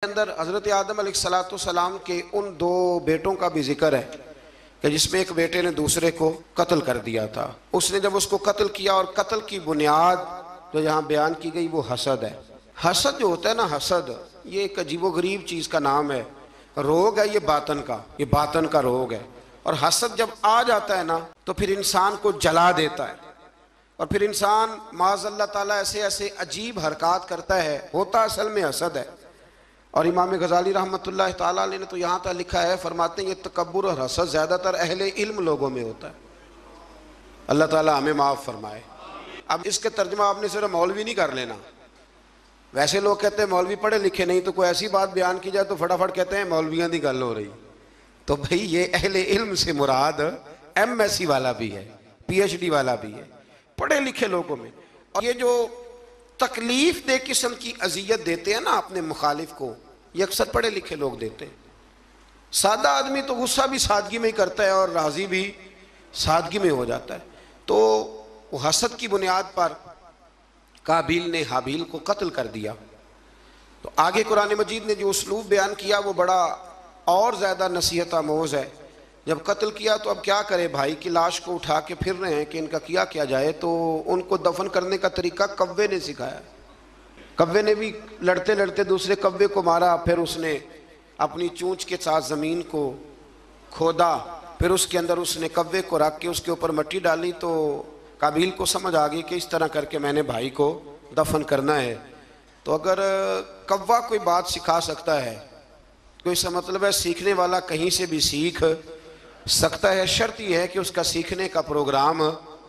अंदर हज़रत आदम अलैहिस्सलाम के उन दो बेटों का भी जिक्र है कि जिसमें एक बेटे ने दूसरे को कत्ल कर दिया था। उसने जब उसको कत्ल किया और कत्ल की बुनियाद जो यहाँ बयान की गई वो हसद है। हसद जो होता है ना, हसद ये एक अजीबोगरीब चीज़ का नाम है, रोग है ये बातन का रोग है। और हसद जब आ जाता है ना तो फिर इंसान को जला देता है और फिर इंसान माज़अल्लाह ताला ऐसे ऐसे अजीब हरकत करता है, होता असल में हसद है। और इमाम गज़ाली रहमतुल्लाह ताला अलैह ने तो यहाँ तक लिखा है, फरमाते हैं ये तकब्बुर और हसद ज़्यादातर अहले इल्म लोगों में होता है। अल्लाह ताला हमें माफ़ फरमाए। अब इसके तर्जुमा आपने सिर्फ मौलवी नहीं कर लेना। वैसे लोग कहते हैं मौलवी पढ़े लिखे नहीं, तो कोई ऐसी बात बयान की जाए तो फटाफट कहते हैं मौलवियों की गल हो रही। तो भाई ये अहले इल्म से मुराद MSc वाला भी है, PhD वाला भी है, पढ़े लिखे लोगों में। और ये जो तकलीफ दे किस्म की अजियत देते हैं ना अपने मुखालिफ को, ये अक्सर पढ़े लिखे लोग देते हैं। सादा आदमी तो गुस्सा भी सादगी में ही करता है और राजी भी सादगी में हो जाता है। तो वो हसद की बुनियाद पर काबिल ने हाबिल को कत्ल कर दिया। तो आगे कुरान मजीद ने जो उसलूब बयान किया वो बड़ा और ज़्यादा नसीहत आमोज़ है। जब कत्ल किया तो अब क्या करे, भाई की लाश को उठा के फिर रहे हैं कि इनका किया जाए। तो उनको दफन करने का तरीका कव्वे ने सिखाया। कव्वे ने भी लड़ते लड़ते दूसरे कव्वे को मारा, फिर उसने अपनी चूंच के साथ ज़मीन को खोदा, फिर उसके अंदर उसने कव्वे को रख के उसके ऊपर मिट्टी डाली। तो काबिल को समझ आ गई कि इस तरह करके मैंने भाई को दफन करना है। तो अगर कव्वा कोई बात सिखा सकता है तो इसका मतलब है सीखने वाला कहीं से भी सीख सकता है। शर्त यह है कि उसका सीखने का प्रोग्राम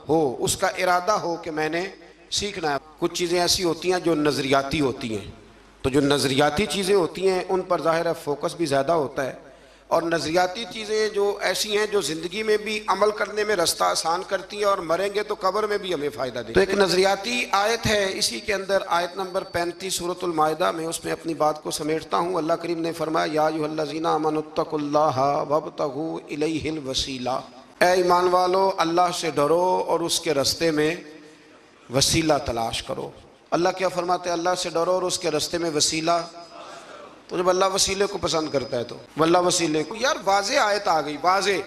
हो, उसका इरादा हो कि मैंने सीखना है। कुछ चीज़ें ऐसी होती हैं जो नज़रियाती होती हैं, तो जो नज़रियाती चीज़ें होती हैं उन पर ज़ाहिर है फोकस भी ज़्यादा होता है। और नज़रियाती चीज़ें जो ऐसी हैं जो ज़िंदगी में भी अमल करने में रास्ता आसान करती हैं और मरेंगे तो कब्र में भी हमें फ़ायदा देती। तो एक नज़रियाती आयत है, इसी के अंदर आयत नंबर 35 सूरतुल माइदा में, उसमें अपनी बात को समेटता हूँ। अल्लाह करीम ने फरमाया या अय्युहल्लज़ीना आमनुत्तकुल्लाह वब्तगू इलैहिल वसीला, ऐ ईमान वालो अल्लाह से डरो और उसके रास्ते में वसीला तलाश करो। अल्लाह क्या फरमाते हैं, अल्लाह से डरो और उसके रास्ते में वसीला। तो जब अल्लाह वसीले को पसंद करता है तो वल्लाह वसीले को, यार वाज़े आयत आ गई, वाज़े।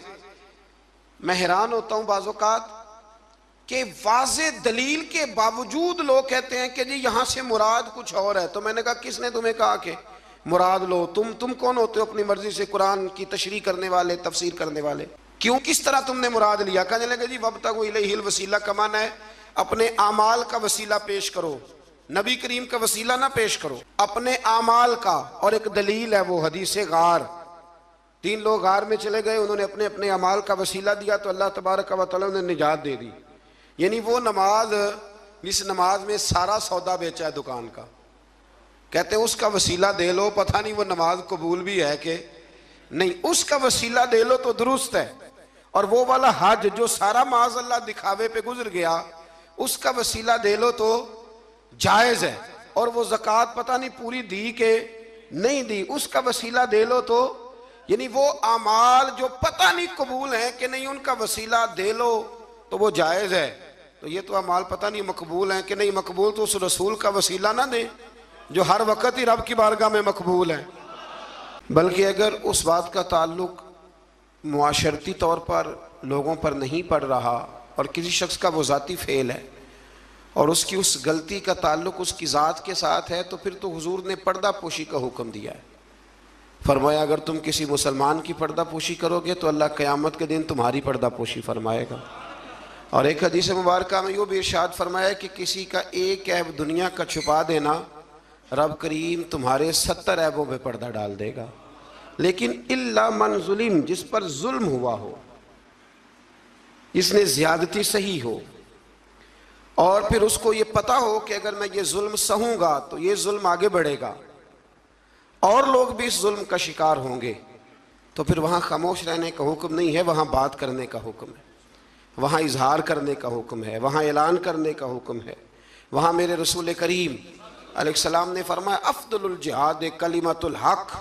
मैं हैरान होता हूँ बाज़ौक़ात कि वाज़े दलील के बावजूद लोग कहते हैं कि जी यहाँ से मुराद कुछ और है। तो मैंने कहा किसने तुम्हें कहा कि मुराद लो? तुम कौन होते हो अपनी मर्जी से कुरान की तशरीह करने वाले, तफसीर करने वाले? क्यों, किस तरह तुमने मुराद लिया? कहने लगे जी वब्तगू इलैहिल वसीला का माना है अपने आमाल का वसीला पेश करो, नबी करीम का वसीला ना पेश करो, अपने आमाल का। और एक दलील है वो हदीस गार, 3 लोग गार में चले गए, उन्होंने अपने अपने अमाल का वसीला दिया तो अल्लाह तबारक व तआला ने निजात दे दी। यानी वो नमाज, जिस नमाज में सारा सौदा बेचा है दुकान का, कहते हैं उसका वसीला दे लो, पता नहीं वो नमाज कबूल भी है कि नहीं। उसका वसीला दे लो तो दुरुस्त है। और वो वाला हज जो सारा माज़ अल्लाह दिखावे पे गुजर गया, उसका वसीला दे लो तो जायज़ है। और वो ज़कात पता नहीं पूरी दी के नहीं दी, उसका वसीला दे लो तो, यानी वो आमाल जो पता नहीं कबूल है कि नहीं, उनका वसीला दे लो तो वो जायज़ है। तो ये तो आमाल पता नहीं मकबूल है कि नहीं मकबूल, तो उस रसूल का वसीला ना दे जो हर वक्त ही रब की बारगाह में मकबूल है। बल्कि अगर उस बात का ताल्लुक मुआशरती तौर पर लोगों पर नहीं पड़ रहा और किसी शख्स का वो ज़ाती फ़ेल है और उसकी उस गलती का ताल्लुक उसकी ज़ात के साथ है, तो फिर तो हुजूर ने पर्दा पोशी का हुक्म दिया है। फरमाया अगर तुम किसी मुसलमान की पर्दा पोशी करोगे तो अल्लाह क़यामत के दिन तुम्हारी पर्दा पोशी फरमाएगा। और एक हदीस मुबारक में यूँ भी इरशाद फरमाया कि किसी का एक ऐब दुनिया का छुपा देना, रब करीम तुम्हारे 70 ऐबों पे पर्दा डाल देगा। लेकिन इल्ला मन जुलिम, जिस पर जुल्म हुआ हो, इसने ज़्यादती सही हो और फिर उसको ये पता हो कि अगर मैं ये जुल्म सहूँगा तो ये जुल्म आगे बढ़ेगा और लोग भी इस जुल्म का शिकार होंगे, तो फिर वहाँ खामोश रहने का हुक्म नहीं है, वहाँ बात करने का हुक्म है, वहाँ इजहार करने का हुक्म है, वहाँ ऐलान करने का हुक्म है। वहाँ मेरे रसूल करीम अलैहिस्सलाम ने फरमाया अफ़्ज़लुल जिहाद कलिमतुल हक़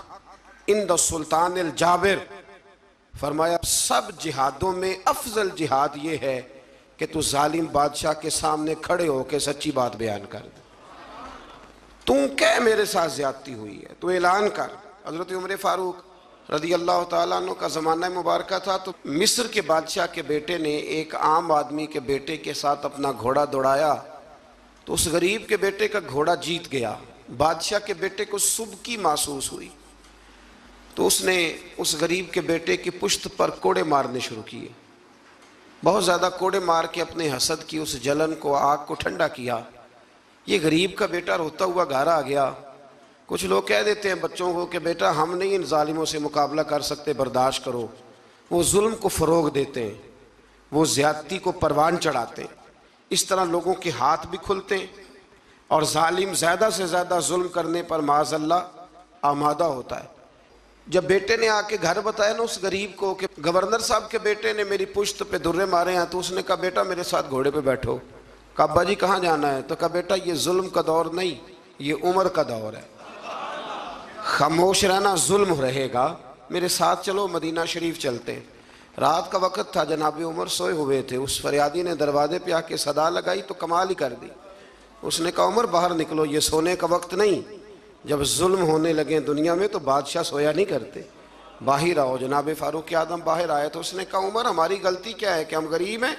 इंद सुल्तानिल जाबिर। फरमाया सब जिहादों में अफजल जिहाद ये है कि तू जालिम बादशाह के सामने खड़े होकर सच्ची बात बयान कर दे। तू क्या मेरे साथ ज्यादती हुई है, तू ऐलान कर। हजरत उमर फारूक रदी अल्लाह तआला अन्हु का ज़माना मुबारक था। तो मिस्र के बादशाह के बेटे ने एक आम आदमी के बेटे के साथ अपना घोड़ा दौड़ाया, तो उस गरीब के बेटे का घोड़ा जीत गया। बादशाह के बेटे को सुबकी महसूस हुई, तो उसने उस गरीब के बेटे की पुश्त पर कोड़े मारने शुरू किए। बहुत ज़्यादा कोड़े मार के अपने हसद की उस जलन को, आग को ठंडा किया। ये गरीब का बेटा रोता हुआ घर आ गया। कुछ लोग कह देते हैं बच्चों को कि बेटा हम नहीं इन जालिमों से मुकाबला कर सकते, बर्दाश्त करो। वो जुल्म को फ़रोग देते हैं, वो ज़्यादती को परवान चढ़ाते हैं। इस तरह लोगों के हाथ भी खुलते हैं और जालिम ज़्यादा से ज़्यादा जुल्म करने पर माज़अल्लाह आमादा होता है। जब बेटे ने आके घर बताया ना उस गरीब को कि गवर्नर साहब के बेटे ने मेरी पुश्त पे दुर्रे मारे हैं, तो उसने कहा बेटा मेरे साथ घोड़े पे बैठो। कहा अब्बा जी कहाँ जाना है? तो कहा बेटा ये जुल्म का दौर नहीं, ये उम्र का दौर है। खामोश रहना जुल्म रहेगा, मेरे साथ चलो, मदीना शरीफ चलते। रात का वक़्त था, जनाब उमर सोए हुए थे। उस फरियादी ने दरवाजे पे आके सदा लगाई तो कमाल ही कर दी। उसने कहा उमर बाहर निकलो, ये सोने का वक्त नहीं। जब जुल्म होने लगे दुनिया में तो बादशाह सोया नहीं करते, बाहर आओ। जनाब फारूक आदम बाहर आए तो उसने कहा उमर हमारी गलती क्या है कि हम गरीब हैं?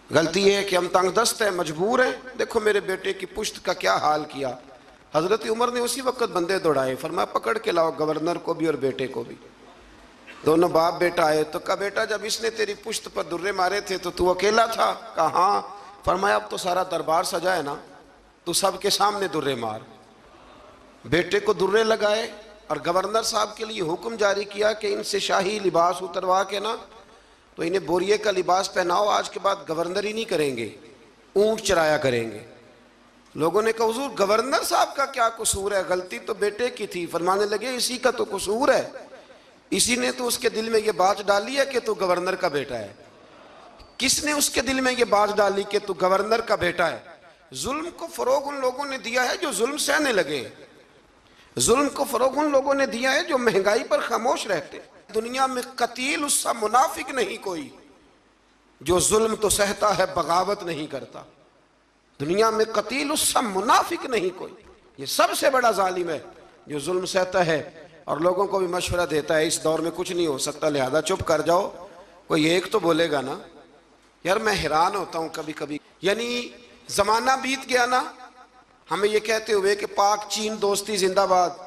गलती है कि हम तंगदस्त हैं, मजबूर हैं। देखो मेरे बेटे की पुश्त का क्या हाल किया। हजरत उमर ने उसी वक्त बंदे दौड़ाए, फरमाया पकड़ के लाओ गवर्नर को भी और बेटे को भी। दोनों बाप बेटा आए तो कहा बेटा जब इसने तेरी पुश्त पर दुर्रे मारे थे तो तू अकेला था? कहा हाँ। फरमाया अब तो सारा दरबार सजा है ना, तू सबके सामने दुर्रे मार। बेटे को दुर्रे लगाए और गवर्नर साहब के लिए हुक्म जारी किया कि इनसे शाही लिबास उतरवा के ना तो इन्हें बोरिए का लिबास पहनाओ, आज के बाद गवर्नर ही नहीं करेंगे, ऊंट चराया करेंगे। लोगों ने कहा हुजूर गवर्नर साहब का क्या कसूर है, गलती तो बेटे की थी। फरमाने लगे इसी का तो कसूर है, इसी ने तो उसके दिल में ये बात डाली है कि तू गवर्नर का बेटा है। किसने उसके दिल में ये बात डाली कि तू गवर्नर का बेटा है? जुल्म को फरोग उन लोगों ने दिया है जो जुल्म सहने लगे। जुल्म को फरोग उन लोगों ने दिया है जो महंगाई पर खामोश रहते। दुनिया में कतील उसका मुनाफिक नहीं कोई जो जुल्म तो सहता है बगावत नहीं करता। दुनिया में कतील उसका मुनाफिक नहीं कोई, ये सबसे बड़ा जालिम है जो जुल्म सहता है और लोगों को भी मशवरा देता है इस दौर में कुछ नहीं हो सकता लिहाजा चुप कर जाओ। कोई एक तो बोलेगा ना। यार मैं हैरान होता हूँ कभी कभी, यानी जमाना बीत गया ना हमें ये कहते हुए कि पाक चीन दोस्ती जिंदाबाद,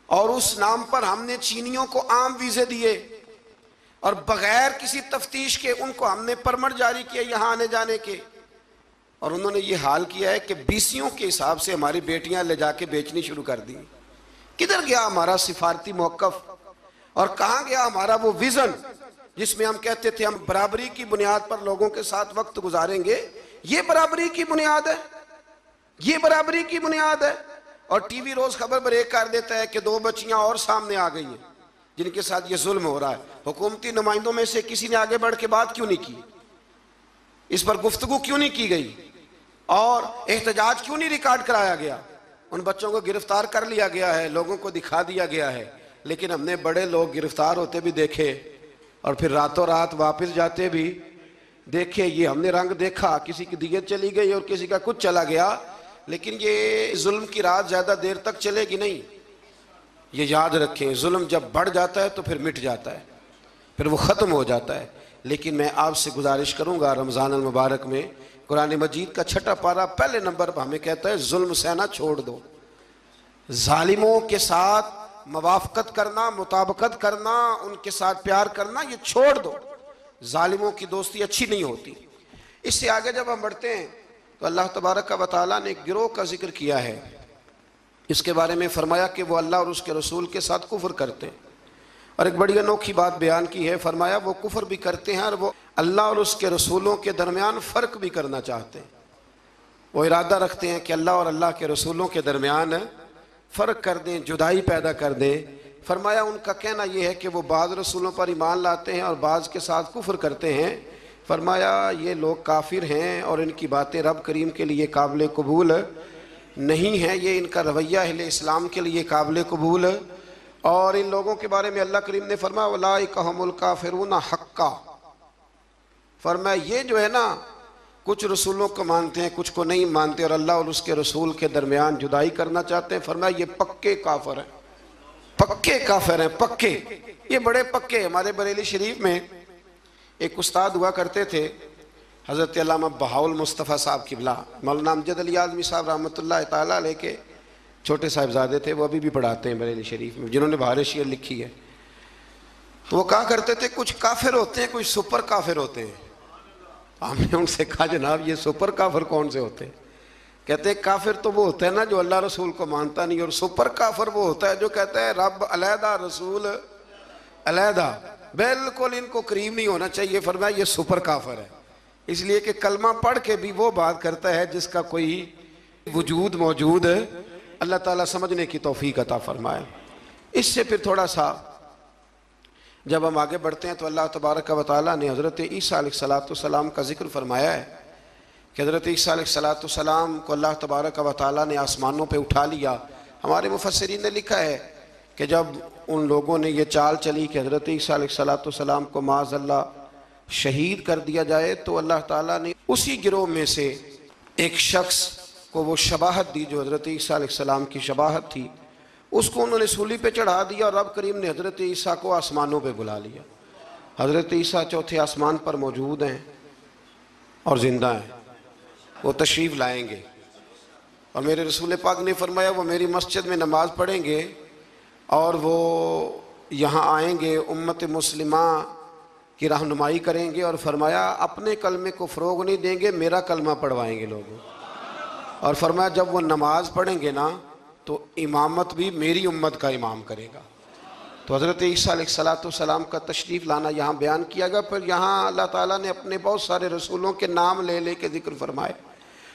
और उस नाम पर हमने चीनियों को आम वीजे दिए और बगैर किसी तफ्तीश के उनको हमने परमिट जारी किया यहाँ आने जाने के, और उन्होंने ये हाल किया है कि बीसियों के हिसाब से हमारी बेटियां ले जाके बेचनी शुरू कर दी। किधर गया हमारा सिफारती मौकफ और कहाँ गया हमारा वो विजन जिसमें हम कहते थे हम बराबरी की बुनियाद पर लोगों के साथ वक्त गुजारेंगे। ये बराबरी की बुनियाद है, ये बराबरी की बुनियाद है। और टीवी रोज खबर ब्रेक कर देता है कि 2 बच्चियां और सामने आ गई हैं जिनके साथ ये जुल्म हो रहा है। हुकूमती नुमाइंदों में से किसी ने आगे बढ़ के बात क्यों नहीं की, इस पर गुफ्तगू क्यों नहीं की गई और एहतजाज क्यों नहीं रिकॉर्ड कराया गया? उन बच्चों को गिरफ्तार कर लिया गया है, लोगों को दिखा दिया गया है, लेकिन हमने बड़े लोग गिरफ्तार होते भी देखे और फिर रातों रात वापस जाते भी देखे। ये हमने रंग देखा, किसी की दियत चली गई और किसी का कुछ चला गया, लेकिन ये जुल्म की रात ज़्यादा देर तक चलेगी नहीं। ये याद रखें, जुल्म जब बढ़ जाता है तो फिर मिट जाता है, फिर वो ख़त्म हो जाता है। लेकिन मैं आपसे गुजारिश करूँगा, रमज़ान अल मुबारक में कुरान मजीद का 6ठा पारा पहले नंबर पर हमें कहता है जुल्म सहना छोड़ दो। जालिमों के साथ मवाफ़क़त करना, मुताबकत करना, उनके साथ प्यार करना ये छोड़ दो। जालिमों की दोस्ती अच्छी नहीं होती। इससे आगे जब हम बढ़ते हैं तो अल्लाह तबारक व तआला ने एक गिरोह का जिक्र किया है। इसके बारे में फरमाया कि वो अल्लाह और उसके रसूल के साथ कुफ्र करते हैं, और एक बड़ी अनोखी बात बयान की है। फरमाया वो कुफ्र भी करते हैं और वो अल्लाह और उसके रसूलों के दरमियान फ़र्क भी करना चाहते हैं। वो इरादा रखते हैं कि अल्लाह और अल्लाह के रसूलों के दरमियान फ़र्क कर दें, जुदाई पैदा कर दें। फरमाया उनका कहना यह है कि वो बाज़ रसूलों पर ईमान लाते हैं और बाज़ के साथ कुफ्र करते हैं। फरमाया ये लोग काफिर हैं और इनकी बातें रब करीम के लिए काबिल कबूल नहीं है, ये इनका रवैया अहले इस्लाम के लिए काबिल कबूल। और इन लोगों के बारे में अल्लाह करीम ने फरमाया उलाइका हुमुल काफिरून हक्का। फरमाया ये जो है ना कुछ रसूलों को मानते हैं, कुछ को नहीं मानते, और अल्लाह और उसके रसूल के दरमियान जुदाई करना चाहते हैं। फरमाया ये पक्के काफिर हैं, पक्के काफिर हैं, पक्के, ये बड़े पक्के। हमारे बरेली शरीफ में एक उस्ताद हुआ करते थे, हज़रत अल्लामा बहाउल मुस्तफ़ा साहब किबला, मौलाना अमजद अली आज़मी साहब रहमतुल्लाह तआला अलैह के छोटे साहिबजादे थे, वो अभी भी पढ़ाते हैं बरेली शरीफ में, जिन्होंने बहार शेर लिखी है। तो वो कहा करते थे कुछ काफिर होते हैं, कुछ सुपर काफिर होते हैं। हमने उनसे कहा जनाब ये सुपर काफिर कौन से होते हैं? कहते हैं काफिर तो वो होता है ना जो अल्लाह रसूल को मानता नहीं, और सुपर काफिर वो होता है जो कहता है रब अलहदा रसूल अलहदा, बिल्कुल इनको करीब नहीं होना चाहिए। फरमाया ये सुपर काफिर है, इसलिए कि कलमा पढ़ के भी वो बात करता है जिसका कोई वजूद मौजूद है। अल्लाह ताला समझने की तौफीक अता फरमाए। इससे फिर थोड़ा सा जब हम आगे बढ़ते हैं तो अल्लाह तबारक व तआला ने हज़रत ईसा अलैहिस्सलाम का जिक्र फरमाया है कि हज़रत ईसा अलैहिस्सलाम को अल्लाह तबारक व तआला ने आसमानों पे उठा लिया। हमारे मुफस्सिरीन ने लिखा है कि जब उन लोगों ने ये चाल चली कि हज़रत ईसा अलैहिस्सलाम को माज़अल्लाह शहीद कर दिया जाए, तो अल्लाह ताला ने उसी गिरोह में से एक शख्स को वो शबाहत दी जो हज़रत ईसा अलैहिस्सलाम की शबाहत थी, उसको उन्होंने सूली पे चढ़ा दिया और रब करीम ने हज़रत ईसा को आसमानों पे बुला लिया। हज़रत ईसा चौथे आसमान पर मौजूद हैं और ज़िंदा हैं, वो तशरीफ़ लाएंगे। और मेरे रसूल पाक ने फरमाया वो मेरी मस्जिद में नमाज़ पढ़ेंगे और वो यहाँ आएंगे, उम्मत मुस्लिमा की रहनुमाई करेंगे, और फरमाया अपने कलमे को फ़रोग़ नहीं देंगे, मेरा कलमा पढ़वाएंगे लोगों। और फरमाया जब वो नमाज़ पढ़ेंगे ना तो इमामत भी मेरी उम्मत का इमाम करेगा। तो हज़रत ईसा अलैहिस्सलाम का तशरीफ़ लाना यहाँ बयान किया गया। पर यहाँ अल्लाह ताला ने अपने बहुत सारे रसूलों के नाम ले ले के जिक्र फरमाए,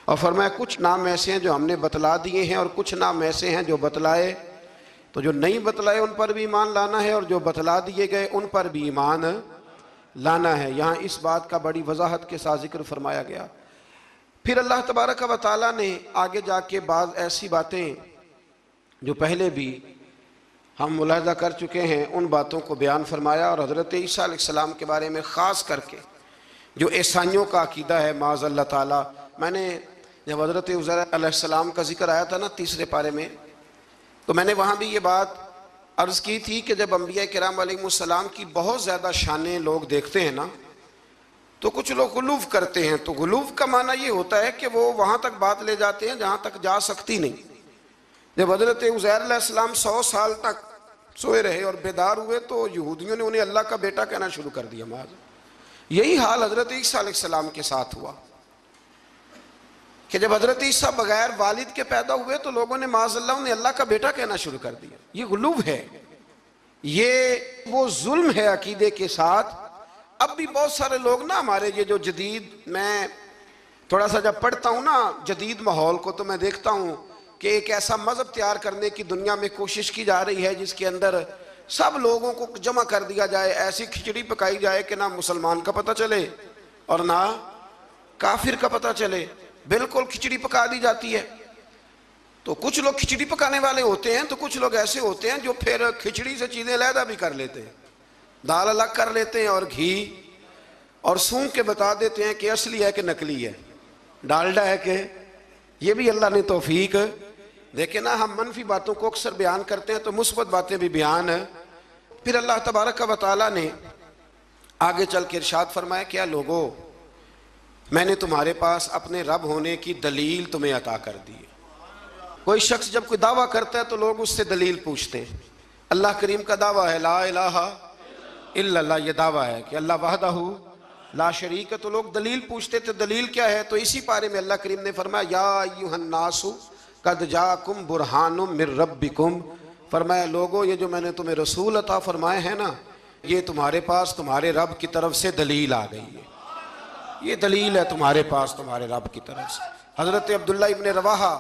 और फरमाया कुछ नाम ऐसे हैं जो हमने बतला दिए हैं और कुछ नाम ऐसे हैं जो बतलाए, तो जो नहीं बतलाए उन पर भी ईमान लाना है और जो बतला दिए गए उन पर भी ईमान लाना है। यहाँ इस बात का बड़ी वजाहत के साथ जिक्र फरमाया गया। फिर अल्लाह तबारक व तआला ने आगे जाके बाद ऐसी बातें जो पहले भी हम मुलाहिज़ा कर चुके हैं उन बातों को बयान फरमाया, और हज़रत ईसा अलैहिस्सलाम के बारे में ख़ास करके जो ईसाइयों का अकीदा है माज़अल्लाह ताला। मैंने जब हज़रत उज़ैर अलैहिस्सलाम का जिक्र आया था ना तीसरे पारे में, तो मैंने वहाँ भी ये बात अर्ज़ की थी कि जब अंबिया किराम अलैहिमुस्सलाम की बहुत ज़्यादा शानें लोग देखते हैं ना, तो कुछ लोग गुलूफ़ करते हैं। तो गुलूफ़ का माना ये होता है कि वो वहाँ तक बात ले जाते हैं जहाँ तक जा सकती नहीं। जब हज़रत उज़ैर अलैहिस्सलाम 100 साल तक सोए रहे और बेदार हुए तो यहूदियों ने उन्हें अल्लाह का बेटा कहना शुरू कर दिया। माज़ यही हाल हज़रत ईसा अलैहिस्सलाम के साथ हुआ कि जब हज़रत ईसा बगैर वालिद के पैदा हुए तो लोगों ने माज़अल्लाह उन्हें अल्लाह का बेटा कहना शुरू कर दिया। ये गुलूफ़ है, ये वो जुल्म है अकीदे के साथ। अब भी बहुत सारे लोग ना हमारे ये जो जदीद, मैं थोड़ा सा जब पढ़ता हूँ ना जदीद माहौल को, तो मैं देखता हूँ कि एक ऐसा मज़हब तैयार करने की दुनिया में कोशिश की जा रही है जिसके अंदर सब लोगों को जमा कर दिया जाए, ऐसी खिचड़ी पकाई जाए कि ना मुसलमान का पता चले और ना काफिर का पता चले, बिल्कुल खिचड़ी पका दी जाती है। तो कुछ लोग खिचड़ी पकाने वाले होते हैं, तो कुछ लोग ऐसे होते हैं जो फिर खिचड़ी से चीज़ें अलहदा भी कर लेते हैं, दाल अलग कर लेते हैं और घी और सूंघ के बता देते हैं कि असली है कि नकली है, डालडा है कि। ये भी अल्लाह ने तौफीक देखे ना। हम मनफी बातों को अक्सर बयान करते हैं तो मुस्बत बातें भी बयान है। फिर अल्लाह तबारक व तआला ने आगे चल के इरशाद फरमाया, क्या लोगों, मैंने तुम्हारे पास अपने रब होने की दलील तुम्हें अता कर दी है। कोई शख्स जब कोई दावा करता है तो लोग उससे दलील पूछते हैं। अल्लाह करीम का दावा है ला इलाहा इल्लल्लाह, ये दावा है कि अल्लाह वहदहू ला शरीक है, तो लोग दलील पूछते थे दलील क्या है। तो इसी पारे में अल्लाह करीम ने फरमाया या अय्युहन्नासु कद जाकुम बुरहानुम मिर रब्बिकुम, फरमाया लोगों ये जो मैंने तुम्हें रसूल अता फरमाए हैं ना, ये तुम्हारे पास तुम्हारे रब की तरफ से दलील आ गई है। ये दलील है तुम्हारे पास तुम्हारे रब की तरफ से। हज़रत अब्दुल्ला इब्न रवाहा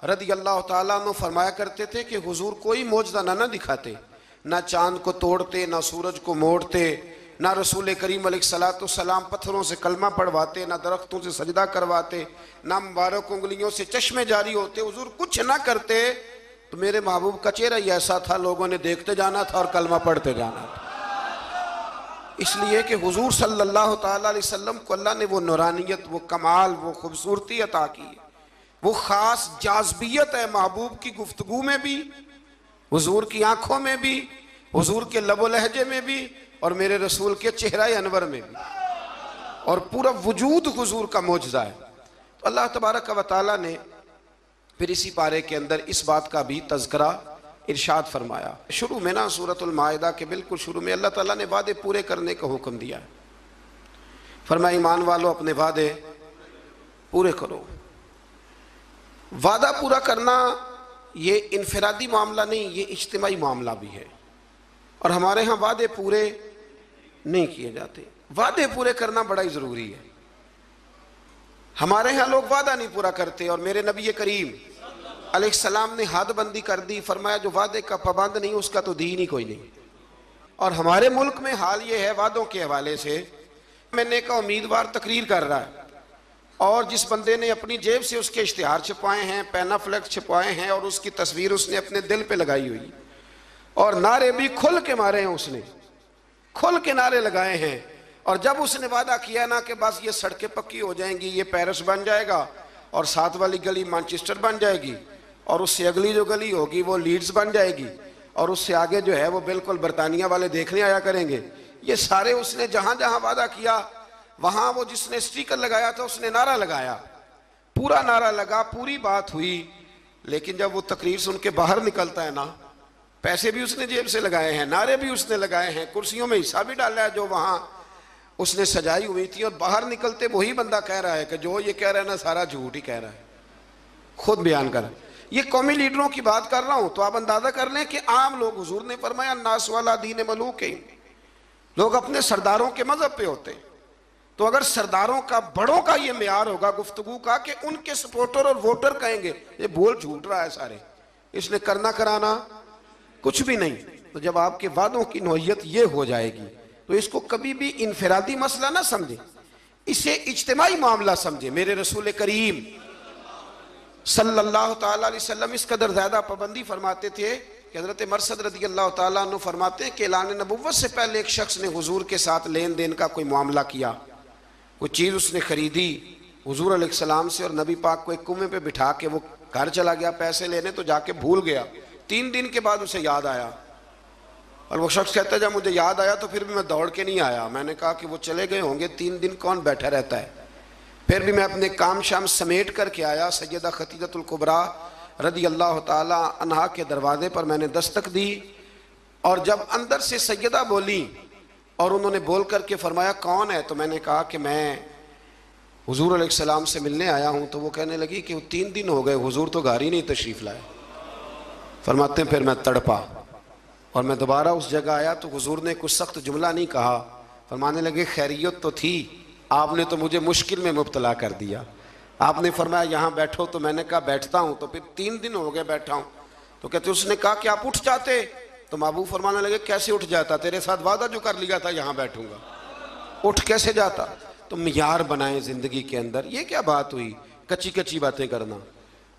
रदी अल्लाह ताला अन्हु फरमाया करते थे कि हुजूर कोई मौजज़ा ना दिखाते, ना चांद को तोड़ते, ना सूरज को मोड़ते, ना रसूल करीम अलैहिस्सलाम पत्थरों से कलमा पढ़वाते, ना दरख्तों से सजदा करवाते, ना मुबारक उंगलियों से चश्मे जारी होते, हुजूर कुछ ना करते। तो मेरे महबूब का चेहरा ही ऐसा था, लोगों ने देखते जाना था और कलमा पढ़ते जाना था। इसलिए कि हुजूर सल्लल्लाहु ताला अलैहि वसल्लम को अल्लाह ने वो नूरानियत, वो कमाल, वो खूबसूरती अता की है, वो ख़ास जाज़बियत है महबूब की गुफ्तगू में भी, हुजूर की आंखों में भी, हुजूर के लबो लहजे में भी, और मेरे रसूल के चेहरा अनवर में भी, और पूरा वजूद हुजूर का मौजज़ा है। तो अल्लाह तबारक व तआला ने फिर इसी पारे के अंदर इस बात का भी तज़किरा इरशाद फरमाया। शुरू में ना सूरतुल माइदा के बिल्कुल शुरू में अल्लाह ताला ने वादे पूरे करने का हुक्म दिया है। फरमाया ईमान वालों अपने वादे पूरे करो। वादा पूरा करना ये इनफरादी मामला नहीं, ये इज्तिमाई मामला भी है, और हमारे यहाँ वादे पूरे नहीं किए जाते। वादे पूरे करना बड़ा ही ज़रूरी है। हमारे यहाँ लोग वादा नहीं पूरा करते, और मेरे नबी करीम अलैहिस्सलाम ने हदबंदी कर दी, फरमाया जो वादे का पाबंद नहीं उसका तो दीन ही कोई नहीं। और हमारे मुल्क में हाल ये है वादों के हवाले से, मैंने का उम्मीदवार तकरीर कर रहा है और जिस बंदे ने अपनी जेब से उसके इश्तिहार छपवाए हैं, पैनाफ्लेक्स छपवाए हैं, और उसकी तस्वीर उसने अपने दिल पे लगाई हुई, और नारे भी खुल के मारे हैं, उसने खुल के नारे लगाए हैं। और जब उसने वादा किया ना कि बस ये सड़कें पक्की हो जाएंगी, ये पेरिस बन जाएगा, और साथ वाली गली मैनचेस्टर बन जाएगी, और उससे अगली जो गली होगी वो लीड्स बन जाएगी, और उससे आगे जो है वो बिल्कुल बरतानिया वाले देखने आया करेंगे, ये सारे उसने जहां जहां वादा किया वहां वो जिसने स्टिकर लगाया था उसने नारा लगाया, पूरा नारा लगा, पूरी बात हुई। लेकिन जब वो तकरीर सुन के बाहर निकलता है ना, पैसे भी उसने जेब से लगाए हैं, नारे भी उसने लगाए हैं, कुर्सियों में हिस्सा भी डाला है जो वहां उसने सजाई हुई थी, और बाहर निकलते वही बंदा कह रहा है कि जो ये कह रहा है ना सारा झूठ ही कह रहा है, खुद बयान कर। ये कौमी लीडरों की बात कर रहा हूं, तो आप अंदाजा कर लें कि आम लोग, हुजूर ने फरमाया नास वाला दीन मलूक है, लोग अपने सरदारों के मजहब पे होते हैं। तो अगर सरदारों का, बड़ों का ये मेयार होगा गुफ्तगू का कि उनके सपोर्टर और वोटर कहेंगे ये बोल झूठ रहा है सारे, इसने करना कराना कुछ भी नहीं, तो जब आपके वादों की नौइयत ये हो जाएगी तो इसको कभी भी इनफरादी मसला ना समझे, इसे इज्तिमाई मामला समझे। मेरे रसूल करीम सल्लल्लाहु ताला अलैहि वसल्लम इस कदर ज्यादा पाबंदी फरमाते थे कि हजरत मरसद रज़ी अल्लाह ताला अन्हु फरमाते हैं कि ऐलान नबुव्वत से पहले एक शख्स ने हुजूर के साथ लेन देन का कोई मामला किया, कोई चीज़ उसने खरीदी हुजूर अलैहिस्सलाम से, और नबी पाक को एक कुएं पे बिठा के वो घर चला गया पैसे लेने, तो जाके भूल गया। 3 दिन के बाद उसे याद आया, और वो शख्स कहता है जब मुझे याद आया तो फिर भी मैं दौड़ के नहीं आया, मैंने कहा कि वो चले गए होंगे, 3 दिन कौन बैठा रहता है। फिर भी मैं अपने काम शाम समेट करके आया, सैयदा खतीजतुल कुबरा रज़ी अल्लाह ताला अन्हा के दरवाजे पर मैंने दस्तक दी, और जब अंदर से सैयदा बोली और उन्होंने बोल करके फरमाया कौन है, तो मैंने कहा कि मैं हुजूर अलैहिस्सलाम से मिलने आया हूँ। तो वो कहने लगी कि 3 दिन हो गए हुजूर तो घर ही नहीं तशरीफ़ लाए। फरमाते हैं फिर मैं तड़पा और मैं दोबारा उस जगह आया तो हुजूर ने कुछ सख्त जुमला नहीं कहा, फरमाने लगे खैरियत तो थी, आपने तो मुझे मुश्किल में मुब्तला कर दिया। आपने फरमाया यहाँ बैठो, तो मैंने कहा बैठता हूँ, तो फिर 3 दिन हो गए बैठा हूँ। तो कहते उसने कहा कि आप उठ जाते, तो महबूब फरमाने लगे कैसे उठ जाता, तेरे साथ वादा जो कर लिया था यहाँ बैठूंगा, उठ कैसे जाता। तो मियार बनाए जिंदगी के अंदर। ये क्या बात हुई कच्ची कच्ची बातें करना,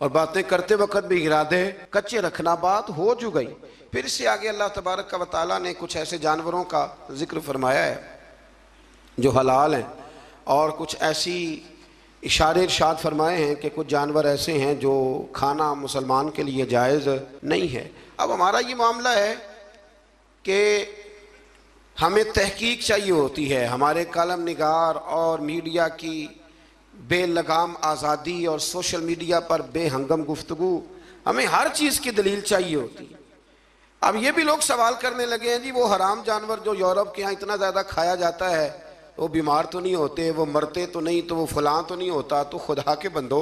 और बातें करते वक्त भी इरादे कच्चे रखना, बात हो जो गई। फिर इससे आगे अल्लाह तबारक व तआला ने कुछ ऐसे जानवरों का जिक्र फरमाया है जो हलाल हैं, और कुछ ऐसी इशारे इरशाद फरमाए हैं कि कुछ जानवर ऐसे हैं जो खाना मुसलमान के लिए जायज़ नहीं है। अब हमारा ये मामला है कि हमें तहकीक चाहिए होती है, हमारे कलम निगार और मीडिया की बेलगाम आज़ादी और सोशल मीडिया पर बेहंगम गुफ्तगू, हमें हर चीज़ की दलील चाहिए होती है। अब ये भी लोग सवाल करने लगे हैं जी वो हराम जानवर जो यूरोप के यहाँ इतना ज़्यादा खाया जाता है वो बीमार तो नहीं होते, वो मरते तो नहीं, तो वो फलां तो नहीं होता। तो खुदा के बंदो,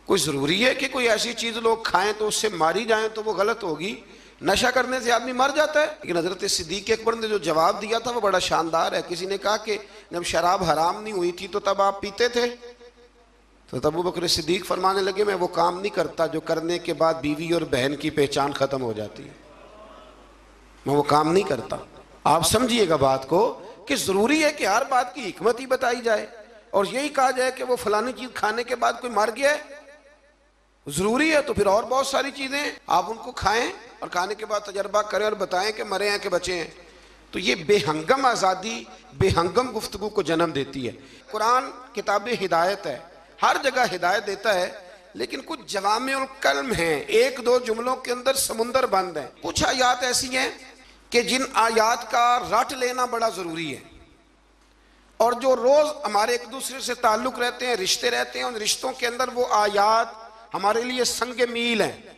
कोई ज़रूरी है कि कोई ऐसी चीज़ लोग खाएं तो उससे मारी जाएं तो वो गलत होगी? नशा करने से आदमी मर जाता है। लेकिन हज़रत सिद्दीक़ अकबर ने जो जवाब दिया था वो बड़ा शानदार है। किसी ने कहा कि जब शराब हराम नहीं हुई थी तो तब आप पीते थे? तो तब अबू बकर सिद्दीक़ फरमाने लगे मैं वो काम नहीं करता जो करने के बाद बीवी और बहन की पहचान ख़त्म हो जाती है, मैं वो काम नहीं करता। आप समझिएगा बात को कि ज़रूरी है कि हर बात की हिकमत ही बताई जाए, और यही कहा जाए कि वो फलानी चीज़ खाने के बाद कोई मर गया है, ज़रूरी है। तो फिर और बहुत सारी चीज़ें आप उनको खाएं और खाने के बाद तजर्बा करें और बताएं कि मरे हैं कि बचे हैं। तो ये बेहंगम आज़ादी बेहंगम गुफ्तगू को जन्म देती है। कुरान किताब हिदायत है, हर जगह हिदायत देता है, लेकिन कुछ जवामिउल कल्म हैं, एक दो जुमलों के अंदर समुंदर बंद है। कुछ आयात ऐसी हैं कि जिन आयात का रट लेना बड़ा ज़रूरी है, और जो रोज़ हमारे एक दूसरे से ताल्लुक़ रहते हैं, रिश्ते रहते हैं, उन रिश्तों के अंदर वो आयात हमारे लिए संग मील हैं।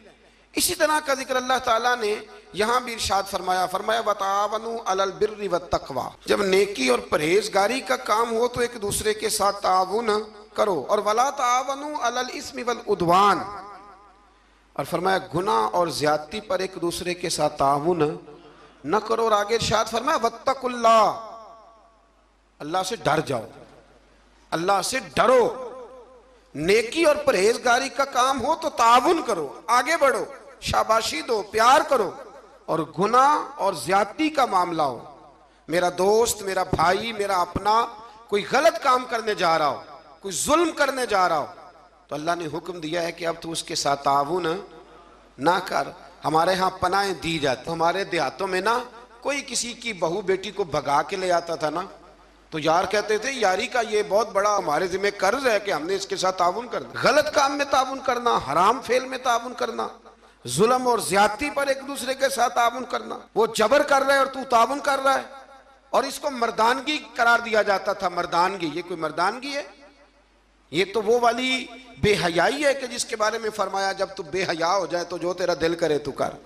इसी तरह का जिक्र अल्लाह ताला ने यहाँ भी इरशाद फरमाया वतावनु अलल बिर्रि वत्तक़वा। जब नेकी और परहेजगारी का काम हो तो एक दूसरे के साथ ताउन करो, और वला तावनु अलल इस्मि वल उद्वान, और फरमाया गुनाह और ज्यादती पर एक दूसरे के साथ ताउन न करो। और आगे इरशाद फरमाया वत्तकुल्लाह, अल्लाह से डर जाओ, अल्लाह से डरो। नेकी और परहेजगारी का काम हो तो ताउन करो, आगे बढ़ो, शाबाशी दो, प्यार करो। और गुनाह और ज्यादती का मामला हो, मेरा दोस्त, मेरा भाई, मेरा अपना कोई गलत काम करने जा रहा हो, कोई जुल्म करने जा रहा हो, तो अल्लाह ने हुक्म दिया है कि अब तू उसके साथ ताउन ना कर। हमारे यहाँ पनाहें दी जाती, हमारे देहातों में ना कोई किसी की बहू बेटी को भगा के ले आता था ना, तो यार कहते थे यारी का ये बहुत बड़ा हमारे जिम्मे कर्ज है कि हमने इसके साथ ताउन करना। गलत काम में ताउन करना, हराम फेल में ताउन करना, जुल्म और ज्यादती पर एक दूसरे के साथ ताउन करना, वो जबर कर रहा है और तू ताउन कर रहा है, और इसको मर्दानगी करार दिया जाता था। मर्दानगी, ये कोई मर्दानगी है? ये तो वो वाली बेहयाई है कि जिसके बारे में फरमाया जब तू बेहया हो जाए तो जो तेरा दिल करे तू कर।